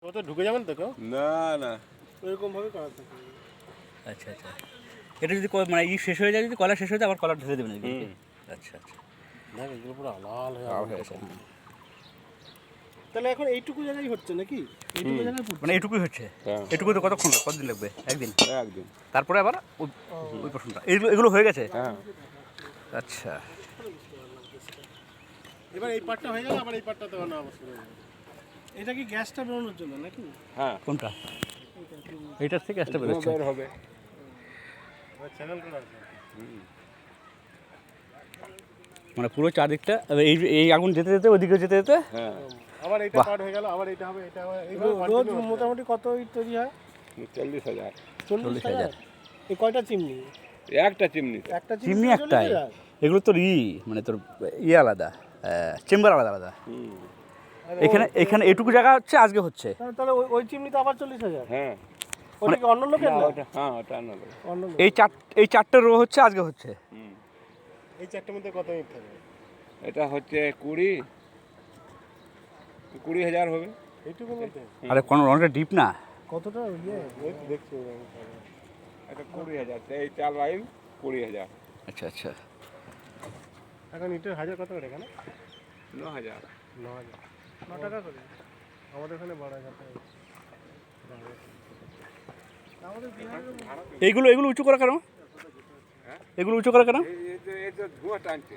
ও তো ঢুকে যাবেন তো কেউ? না না, এরকমভাবে করাতে হবে। আচ্ছা আচ্ছা, এটা যদি মানে শেষ হয়ে যায়, যদি কলা শেষ হয়ে যায় আবার কলা ঢেলে দেবেন এদিকে? আচ্ছা আচ্ছা, দেখ এগুলো পুরো লাল হয়ে লাল আগুন হয়ে করছে। গেছে, হ্যাঁ। তাহলে এখন এইটুকু জায়গায় হচ্ছে নাকি? এইটুকু জায়গায় পুড়ছে? মানে এইটুকুই হচ্ছে? হ্যাঁ। এটুকু তো কতক্ষণ, কতদিন লাগবে? একদিন? একদিন। তারপরে আবার ওই পোর্শনটা, এগুলো হয়ে গেছে? হ্যাঁ। আচ্ছা, এবার এই পাটটা হয়ে গেল, আবার এই পাটটাতে বানানো আবার শুরু হবে। এটা কি গ্যাসটা বেরোনোর জন্য নাকি? হ্যাঁ, কোনটা? এইটার থেকে গ্যাসটা বেরোচ্ছে? বের হবে। চ্যানেল করা আছে। মানে পুরো চারদিকটা এই এই আগুন যেতে যেতে ওইদিকে যেতে যেতে? হ্যাঁ, আবার এটা বাহ। পাট হয়ে গেল, আবার এটা হবে, এটা হবে। রোজ মোটামুটি কত ইট তৈরি হয়? 40,000। 40,000। এই কয়টা চিমনি? একটা চিমনি। একটা চিমনি চিমনি একটাই? এগুলো তোর মানে তোর আলাদা, চেম্বার আলাদা আলাদা। এখানে এখানে এটুকু জায়গা হচ্ছে আজকে হচ্ছে? তাহলে ওই চিমনি তো আবার 40,000। হ্যাঁ, ওটা কি অন্য লোকের না? হ্যাঁ ওটা নেবে। অন্য লোক। এই চারটে রো হচ্ছে আজকে হচ্ছে? এই চারটের মধ্যে কত ইট থাকবে? এটা হচ্ছে 20,000 হবে। এইটুকুর মধ্যে আরে কোনো অনেকটা ডিপ না? কতটা ইয়ে দেখছি। এটা 20,000, এই 4 লাইন 20,000। আচ্ছা আচ্ছা, এখন ইটের হাজার কত করে এখানে? 9,000। 9,000। 9 টাকা করে। আমাদের এখানে 12,000 টাকা। আমাদের বিহারে এইগুলো এগুলো উঁচু করা কেন? এগুলো উঁচু করা কেন? এই তো ধোঁয়া টানছে।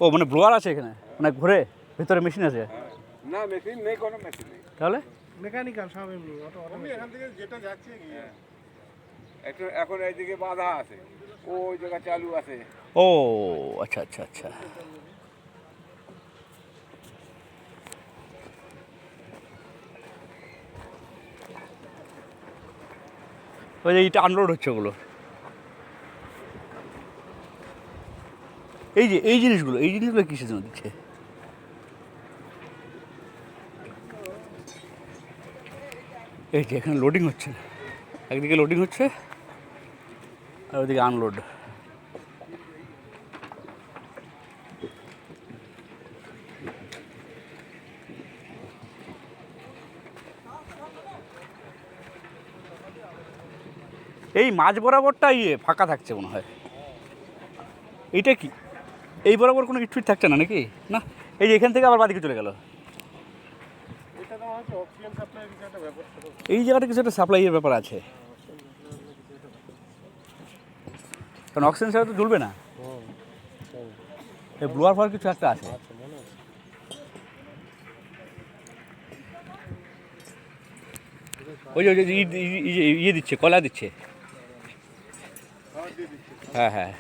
ও মানে ব্লোয়ার আছে এখানে, মানে ঘুরে ভিতরে মেশিন আছে? না, মেশিন নেই, কোনো মেশিন নেই। তাহলে মেকানিক্যাল সব এমনি অটো এখান থেকে যেটা যাচ্ছে একটু এখন এইদিকে বাধা আছে, ওই জায়গা চালু আছে। ও আচ্ছা আচ্ছা আচ্ছা, ওই যে এটা আনলোড হচ্ছে ওগুলো। এই জিনিসগুলো কিসের জন্য দিচ্ছে? এই যে এখানে লোডিং হচ্ছে, একদিকে লোডিং হচ্ছে আর ওইদিকে আনলোড। এই মাঝ বরাবরটা ফাঁকা থাকছে মনে হয়। এইটা কি এই বরাবর কোনো ইটফিট থাকছে না নাকি? না, এই যে এখান থেকে আবার বাদিকে চলে গেল। এটা তো হচ্ছে অক্সিজেন সাপ্লাইয়ের কিছু একটা ব্যাপার। এই জায়গাটা কিছু একটা সাপ্লাইয়ের ব্যাপার আছে, কারণ অক্সিজেন ছাড়া তো জ্বলবে না। এই ব্লোয়ার ফার কিছু একটা আছে। ওই যে ইয়ে দিচ্ছে, কলা দিচ্ছে। হ্যাঁ হ্যাঁ,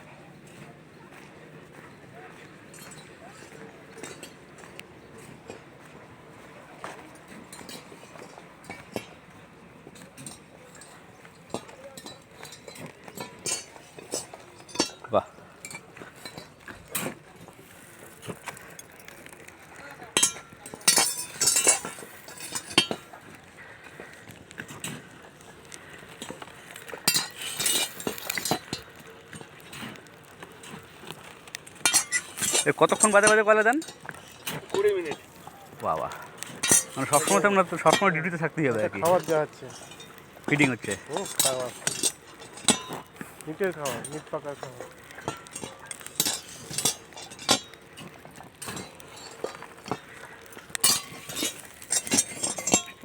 বাহ। কতক্ষণ বাদে বাদে কলা দেন? 20 মিনিট। বাবা, মানে সবসময় তো আপনার সবসময় ডিউটিতে থাকতেই হবে আর কি? খাবার দেওয়া হচ্ছে, ফিডিং হচ্ছে? ও খাবার, মিটের খাবার, মিট পাকার খাবার।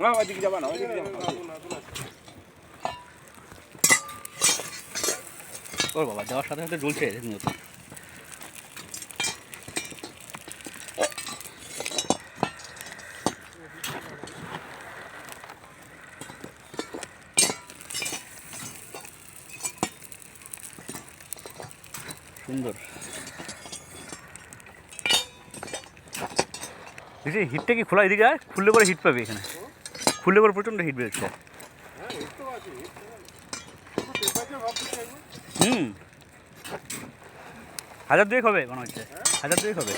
না, ওইদিকে যাবা না, ওইদিকে যাবা না। ওর বাবা, যাওয়ার সাথে সাথে জ্বলছে রীতিমতো। সুন্দর। দেখছি হিটটা কি খোলা এদিকে, খুললে পরে হিট পাবে এখানে, খুললে পরে প্রচণ্ড হিট বেরোচ্ছে। হুম, 1,000 দুয়েক হবে মনে হচ্ছে, 1,000 দুয়েক হবে।